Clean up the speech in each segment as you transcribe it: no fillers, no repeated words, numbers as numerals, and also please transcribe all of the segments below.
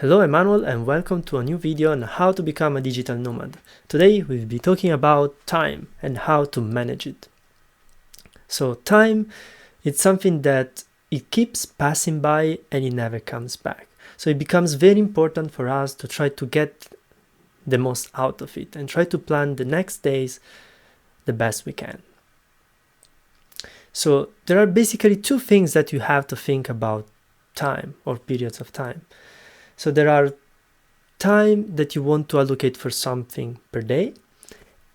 Hello Emmanuel and welcome to a new video on how to become a digital nomad. Today we'll be talking about time and how to manage it. So time, it's something that it keeps passing by and it never comes back. So it becomes very important for us to try to get the most out of it and try to plan the next days the best we can. So there are basically two things that you have to think about time or periods of time. So there are time that you want to allocate for something per day,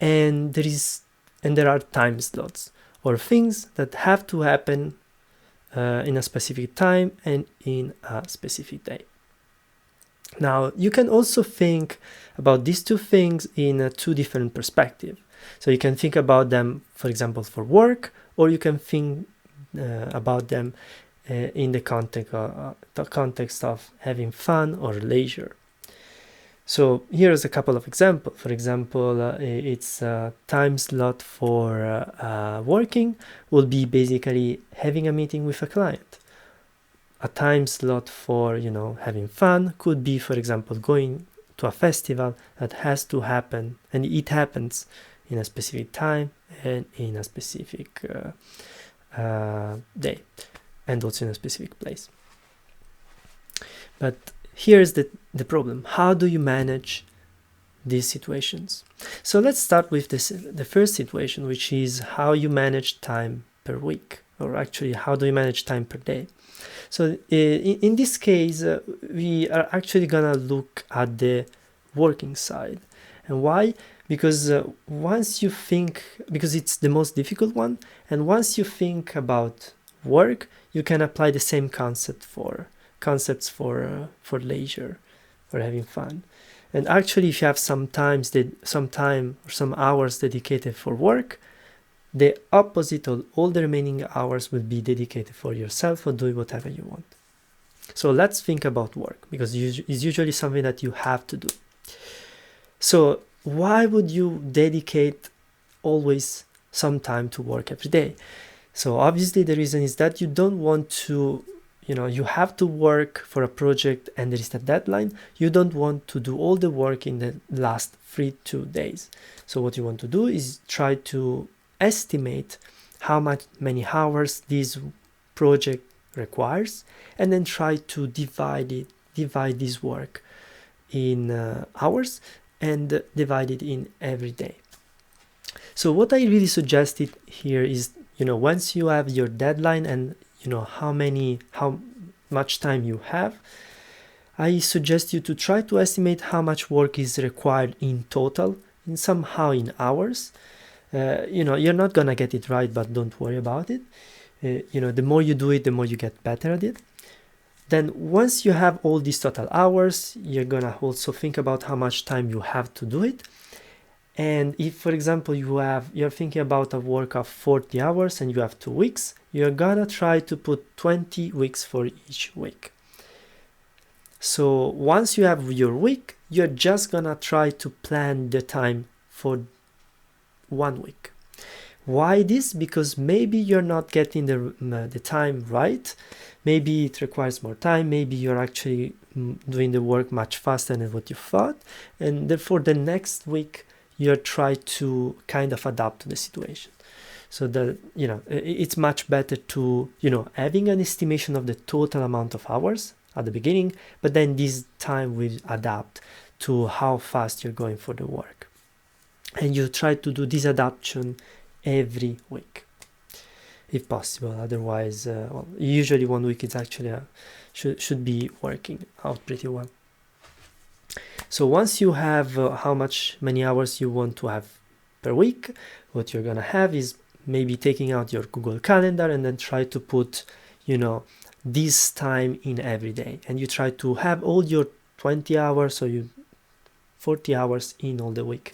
and there are time slots or things that have to happen in a specific time and in a specific day. Now you can also think about these two things in two different perspectives. So you can think about them, for example, for work, or you can think about them in the context of having fun or leisure. So here's a couple of examples. For example, it's a time slot for working will be basically having a meeting with a client. A time slot for having fun could be, for example, going to a festival that has to happen, and it happens in a specific time and in a specific day, and also in a specific place. But here's the problem. How do you manage these situations? So let's start with the first situation, which is how you manage time per week, or actually how do you manage time per day. So in this case, we are actually gonna look at the working side. And why? Because because it's the most difficult one, and once you think about work, you can apply the same concepts for leisure, for having fun. And actually, if you have some time or some hours dedicated for work, the opposite of all the remaining hours will be dedicated for yourself or doing whatever you want. So let's think about work, because it's usually something that you have to do. So why would you dedicate always some time to work every day? So obviously the reason is that you don't want to, you have to work for a project and there is a deadline. You don't want to do all the work in the last 2 days. So what you want to do is try to estimate how many hours this project requires, and then try to divide this work in hours and divide it in every day. So what I really suggested here is, once you have your deadline and how much time you have, I suggest you to try to estimate how much work is required in total, somehow in hours. You're not gonna get it right, but don't worry about it. The more you do it, the more you get better at it. Then once you have all these total hours, you're gonna also think about how much time you have to do it. And if, for example, you're thinking about a work of 40 hours and you have 2 weeks, you're gonna try to put 20 weeks for each week. So once you have your week, you're just gonna try to plan the time for 1 week. Why this? Because maybe you're not getting the time right. Maybe it requires more time. Maybe you're actually doing the work much faster than what you thought. And therefore the next week, you're trying to kind of adapt to the situation. So that, it's much better to, having an estimation of the total amount of hours at the beginning, but then this time will adapt to how fast you're going for the work. And you try to do this adaptation every week, if possible. Otherwise, usually 1 week is actually should be working out pretty well. So once you have many hours you want to have per week, what you're gonna have is maybe taking out your Google Calendar and then try to put, this time in every day, and you try to have all your 20 hours or 40 hours in all the week.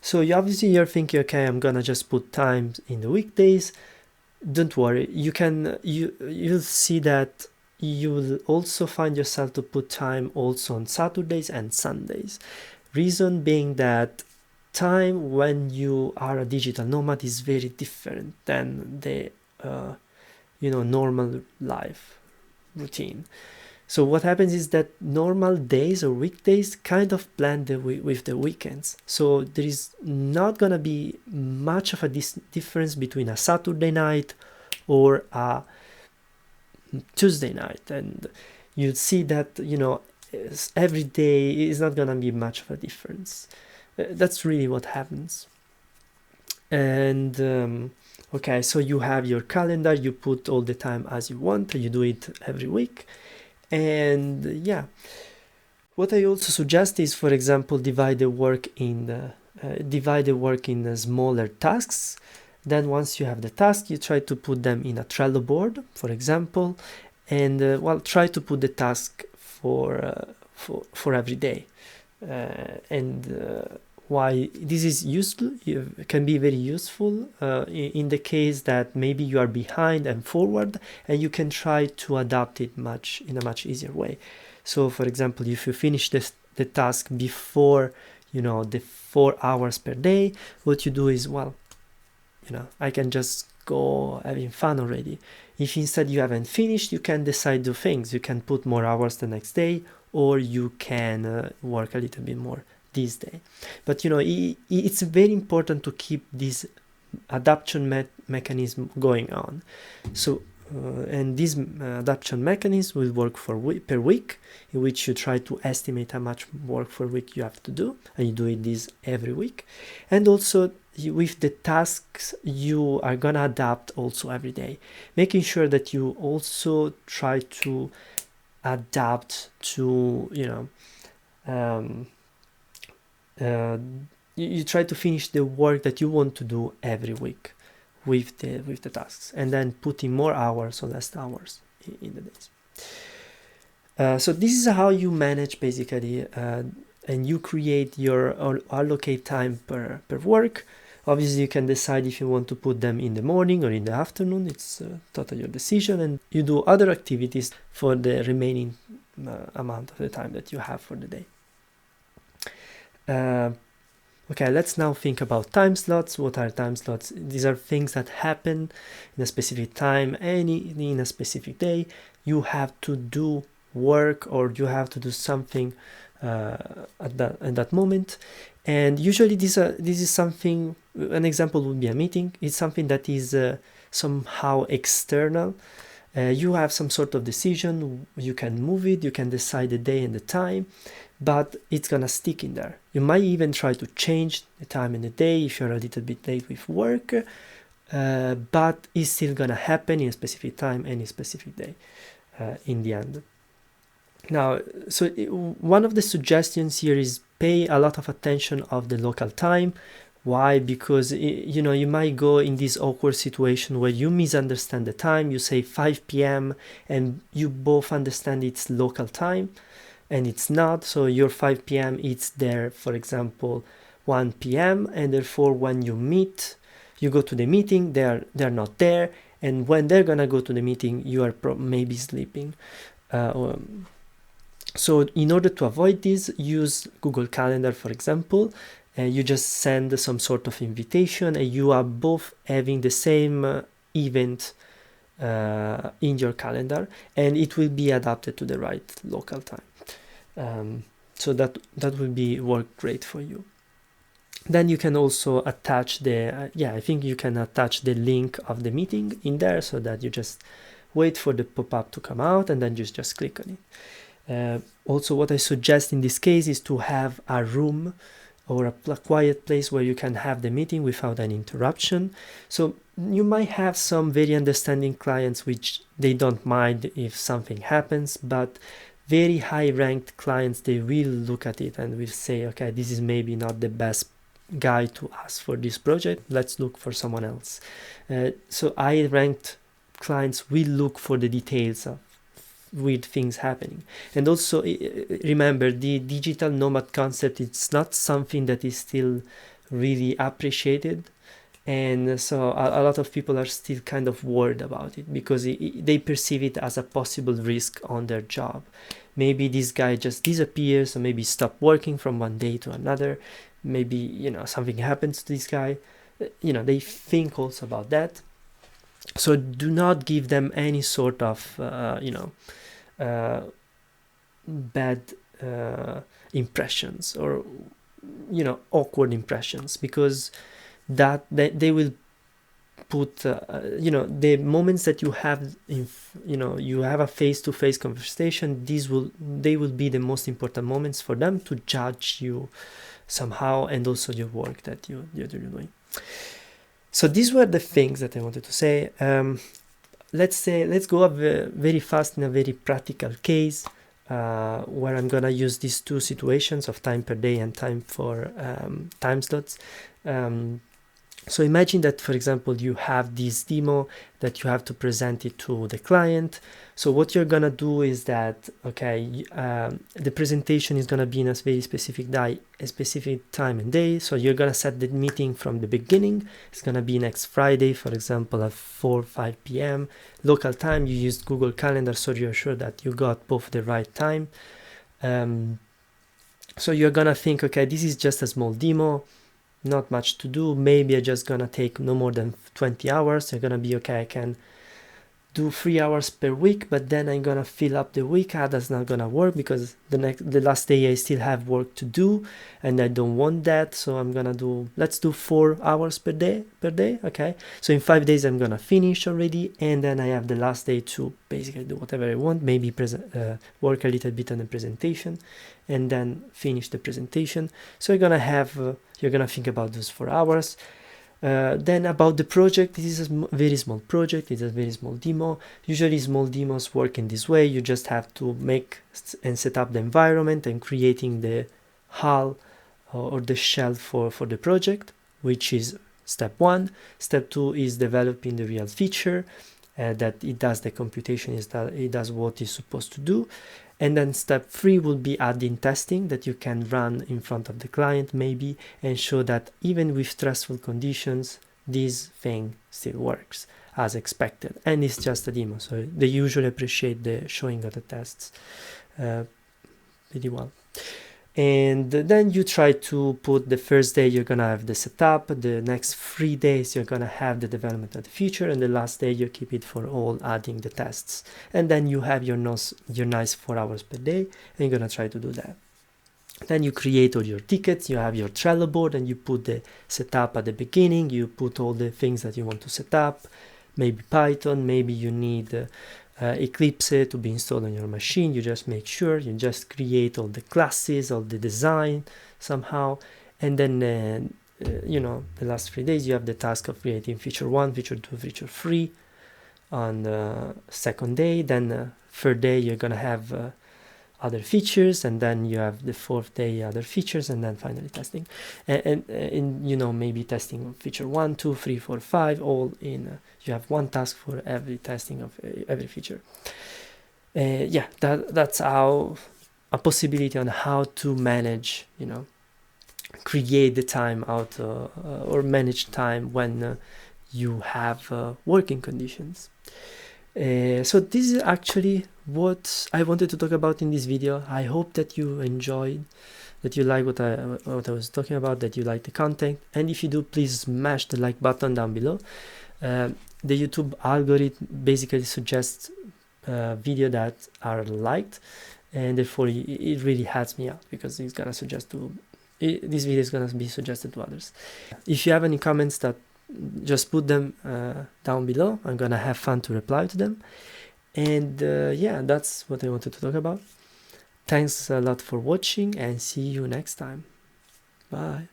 So you're thinking, okay, I'm gonna just put time in the weekdays. Don't worry, you'll see that you will also find yourself to put time also on Saturdays and Sundays. Reason being that time when you are a digital nomad is very different than the normal life routine. So what happens is that normal days or weekdays kind of blend with the weekends. So there is not gonna be much of a difference between a Saturday night or a Tuesday night, and you'd see that, you know, every day is not gonna be much of a difference. That's really what happens. And okay, so you have your calendar, you put all the time as you want, you do it every week. And yeah, what I also suggest is, for example, divide the work in smaller tasks. Then once you have the task, you try to put them in a Trello board, for example, and try to put the task for every day. Why this is useful, it can be very useful in the case that maybe you are behind and forward, and you can try to adapt it in a much easier way. So for example, if you finish the task before, you know, the 4 hours per day, what you do is, well, you know, I can just go having fun already. If instead you haven't finished, you can decide to things. You can put more hours the next day, or you can work a little bit more this day. But you know, it's very important to keep this adaptation mechanism going on. So and this adaptation mechanism will work per week, in which you try to estimate how much work per week you have to do, and you do this every week. And also with the tasks, you are gonna adapt also every day, making sure that you also try to adapt to, you know, you try to finish the work that you want to do every week with the tasks, and then putting more hours or less hours in the days. So this is how you manage basically, and you create your or allocate time per work. Obviously, you can decide if you want to put them in the morning or in the afternoon. It's totally your decision, and you do other activities for the remaining amount of the time that you have for the day. Okay, let's now think about time slots. What are time slots? These are things that happen in a specific time, in a specific day. You have to do work, or you have to do something at that moment. And usually this is something, an example would be a meeting. It's something that is somehow external. You have some sort of decision, you can move it, you can decide the day and the time, but it's gonna stick in there. You might even try to change the time and the day if you're a little bit late with work, but it's still gonna happen in a specific time, any specific day in the end. Now, so one of the suggestions here is pay a lot of attention of the local time. Why? Because you know, you might go in this awkward situation where you misunderstand the time. You say 5 p.m. and you both understand it's local time, and it's not. So your 5 p.m. it's there, for example, 1 p.m. and therefore when you meet, you go to the meeting, they're not there, and when they're gonna go to the meeting, you are maybe sleeping. So in order to avoid this, use Google Calendar, for example. You just send some sort of invitation, and you are both having the same event in your calendar, and it will be adapted to the right local time. So that will work great for you. Then you can also attach I think you can attach the link of the meeting in there, so that you just wait for the pop-up to come out, and then you just click on it. Also, what I suggest in this case is to have a room or a quiet place where you can have the meeting without an interruption. So you might have some very understanding clients which they don't mind if something happens, but very high ranked clients, they will look at it and will say, okay, this is maybe not the best guy to ask for this project, let's look for someone else. So high ranked clients will look for the details of weird things happening. And also remember, the digital nomad concept, it's not something that is still really appreciated, and so a lot of people are still kind of worried about it, because they perceive it as a possible risk on their job. Maybe this guy just disappears, or maybe stop working from one day to another. Maybe, you know, something happens to this guy. You know, they think also about that. So do not give them any sort of bad impressions, or awkward impressions, because that they will put the moments that you have you have a face-to-face conversation, they will be the most important moments for them to judge you somehow, and also your work that you're doing. So these were the things that I wanted to say. Let's go up very fast in a very practical case where I'm gonna use these two situations of time per day and time for time slots. So imagine that, for example, you have this demo that you have to present it to the client. So what you're gonna do is that, the presentation is gonna be in a very specific time and day. So you're gonna set the meeting from the beginning. It's gonna be next Friday, for example, at 4-5 p.m. local time. You used Google Calendar, so you're sure that you got both the right time. So you're gonna think, okay, this is just a small demo, not much to do, maybe I just gonna take no more than 20 hours. You're gonna be okay, I can do 3 hours per week, but then I'm gonna fill up the week. That's not gonna work, because the last day I still have work to do, and I don't want that. So I'm gonna let's do 4 hours per day. Okay, so in 5 days I'm gonna finish already, and then I have the last day to basically do whatever I want, maybe work a little bit on the presentation, and then finish the presentation. So you're gonna think about those 4 hours. Then about the project, this is a very small project, it's a very small demo. Usually small demos work in this way. You just have to make and set up the environment and creating the hull or the shell for the project, which is step 1. Step 2 is developing the real feature, that it does the computation, it does what it's supposed to do. And then step 3 will be adding testing that you can run in front of the client maybe, and show that even with stressful conditions, this thing still works as expected. And it's just a demo, so they usually appreciate the showing of the tests pretty well. And then you try to put the first day you're gonna have the setup, the next 3 days you're gonna have the development of the feature, and the last day you keep it for all adding the tests. And then you have your nice 4 hours per day, and you're gonna try to do that. Then you create all your tickets, you have your Trello board, and you put the setup at the beginning. You put all the things that you want to set up, maybe Python, maybe you need Eclipse to be installed on your machine. You just make sure you just create all the classes, all the design somehow, and then the last 3 days you have the task of creating feature 1, feature 2, feature 3 on the second day. Then third day you're gonna have other features, and then you have the fourth day other features, and then finally testing, and maybe testing of feature 1, 2, 3, 4, 5 all in you have one task for every testing of every feature. That's how a possibility on how to manage, create the time out or manage time when you have working conditions. So this is actually what I wanted to talk about in this video. I hope that you enjoyed, that you like what I was talking about, that you like the content, and if you do, please smash the like button down below. The YouTube algorithm basically suggests video that are liked, and therefore it really helps me out, because it's gonna suggest this video is gonna be suggested to others. If you have any comments, that just put them down below. I'm gonna have fun to reply to them. And that's what I wanted to talk about. Thanks a lot for watching, and see you next time. Bye.